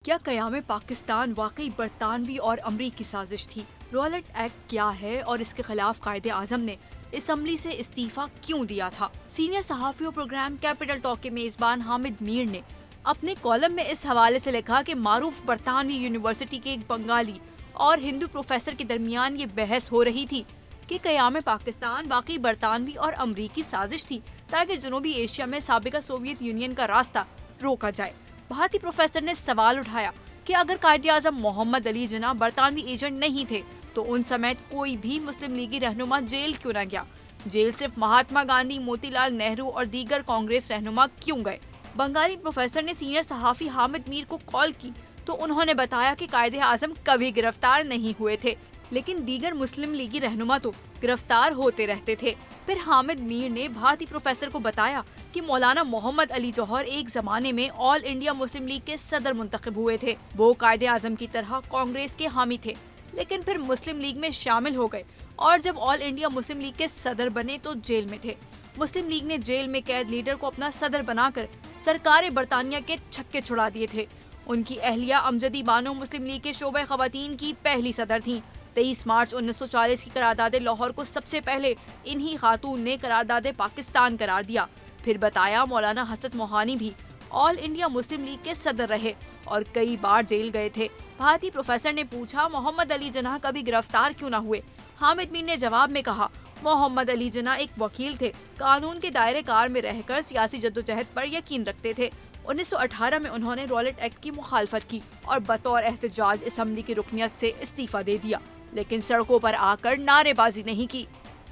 کیا قیام پاکستان واقعی برطانوی اور امریکی سازش تھی؟ رولٹ ایکٹ کیا ہے اور اس کے خلاف قائد اعظم نے اسمبلی سے استعفیٰ کیوں دیا تھا؟ سینئر صحافی و پروگرام کیپٹل ٹاک کے میزبان حامد میر نے اپنے کالم میں اس حوالے سے لکھا کہ معروف برطانوی یونیورسٹی کے ایک بنگالی اور ہندو پروفیسر کے درمیان یہ بحث ہو رہی تھی کہ قیام پاکستان واقعی برطانوی اور امریکی سازش تھی تاکہ جنوبی ایشیا میں سابقہ سوویت یونین کا راستہ روکا جائے۔ بھارتی پروفیسر نے سوال اٹھایا کہ اگر قائد اعظم محمد علی جناح برطانوی ایجنٹ نہیں تھے تو ان سمیت کوئی بھی مسلم لیگی رہنما جیل کیوں نہ گیا؟ جیل صرف مہاتما گاندھی، موتی لال نہرو اور دیگر کانگریس رہنما کیوں گئے؟ بنگالی پروفیسر نے سینئر صحافی حامد میر کو کال کی تو انہوں نے بتایا کہ قائد اعظم کبھی گرفتار نہیں ہوئے تھے، لیکن دیگر مسلم لیگی رہنما تو گرفتار ہوتے رہتے تھے۔ پھر حامد میر نے بھارتی پروفیسر کو بتایا کہ مولانا محمد علی جوہر ایک زمانے میں آل انڈیا مسلم لیگ کے صدر منتخب ہوئے تھے۔ وہ قائد اعظم کی طرح کانگریس کے حامی تھے، لیکن پھر مسلم لیگ میں شامل ہو گئے اور جب آل انڈیا مسلم لیگ کے صدر بنے تو جیل میں تھے۔ مسلم لیگ نے جیل میں قید لیڈر کو اپنا صدر بنا کر سرکار برطانیہ کے چھکے چھڑا دیے تھے۔ ان کی اہلیہ امجدی بانو مسلم لیگ کے شعبہ خواتین کی پہلی صدر تھیں۔ 23 مارچ 1940 کی قرارداد لاہور کو سب سے پہلے انہی خاتون نے قرارداد پاکستان قرار دیا۔ پھر بتایا مولانا حسرت موہانی بھی آل انڈیا مسلم لیگ کے صدر رہے اور کئی بار جیل گئے تھے۔ بھارتی پروفیسر نے پوچھا محمد علی جناح کبھی گرفتار کیوں نہ ہوئے؟ حامد میر نے جواب میں کہا محمد علی جناح ایک وکیل تھے، قانون کے دائرے کار میں رہ کر سیاسی جدوجہد پر یقین رکھتے تھے۔ 1918 میں انہوں نے رولٹ ایکٹ کی مخالفت کی اور بطور احتجاج اسمبلی کی رکنیت سے استعفیٰ دے دیا، لیکن سڑکوں پر آ کر نعرے بازی نہیں کی۔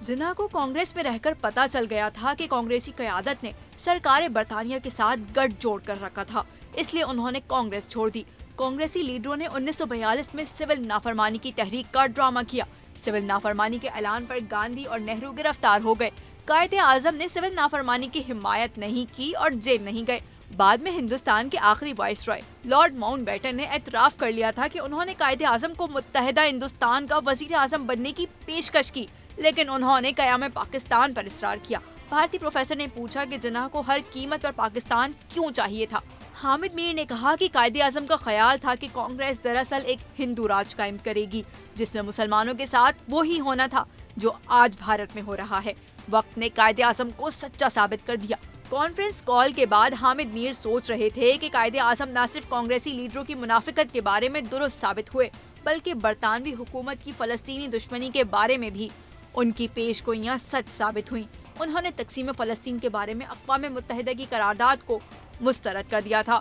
جناح کو کانگریس میں رہ کر پتہ چل گیا تھا کہ کانگریسی قیادت نے سرکار برطانیہ کے ساتھ گٹھ جوڑ کر رکھا تھا، اس لیے انہوں نے کانگریس چھوڑ دی۔ کانگریسی لیڈروں نے 1942 میں سول نافرمانی کی تحریک کا ڈرامہ کیا۔ سول نافرمانی کے اعلان پر گاندھی اور نہرو گرفتار ہو گئے۔ قائد اعظم نے سول نافرمانی کی حمایت نہیں کی اور جیل نہیں گئے۔ بعد میں ہندوستان کے آخری وائس رائے لارڈ ماؤنٹ بیٹن نے اعتراف کر لیا تھا کہ انہوں نے قائد اعظم کو متحدہ ہندوستان کا وزیر اعظم بننے کی پیشکش کی، لیکن انہوں نے قیام پاکستان پر اصرار کیا۔ بھارتی پروفیسر نے پوچھا کہ جناح کو ہر قیمت پر پاکستان کیوں چاہیے تھا؟ حامد میر نے کہا کہ قائد اعظم کا خیال تھا کہ کانگریس دراصل ایک ہندو راج قائم کرے گی جس میں مسلمانوں کے ساتھ وہی ہونا تھا جو آج بھارت میں ہو رہا ہے۔ وقت نے قائد اعظم کو سچا ثابت کر دیا۔ کانفرنس کال کے بعد حامد میر سوچ رہے تھے کہ قائد اعظم نہ صرف کانگریسی لیڈروں کی منافقت کے بارے میں درست ثابت ہوئے بلکہ برطانوی حکومت کی فلسطینی دشمنی کے بارے میں بھی ان کی پیش گوئیاں سچ ثابت ہوئیں۔ انہوں نے تقسیم فلسطین کے بارے میں اقوام متحدہ کی قرارداد کو مسترد کر دیا تھا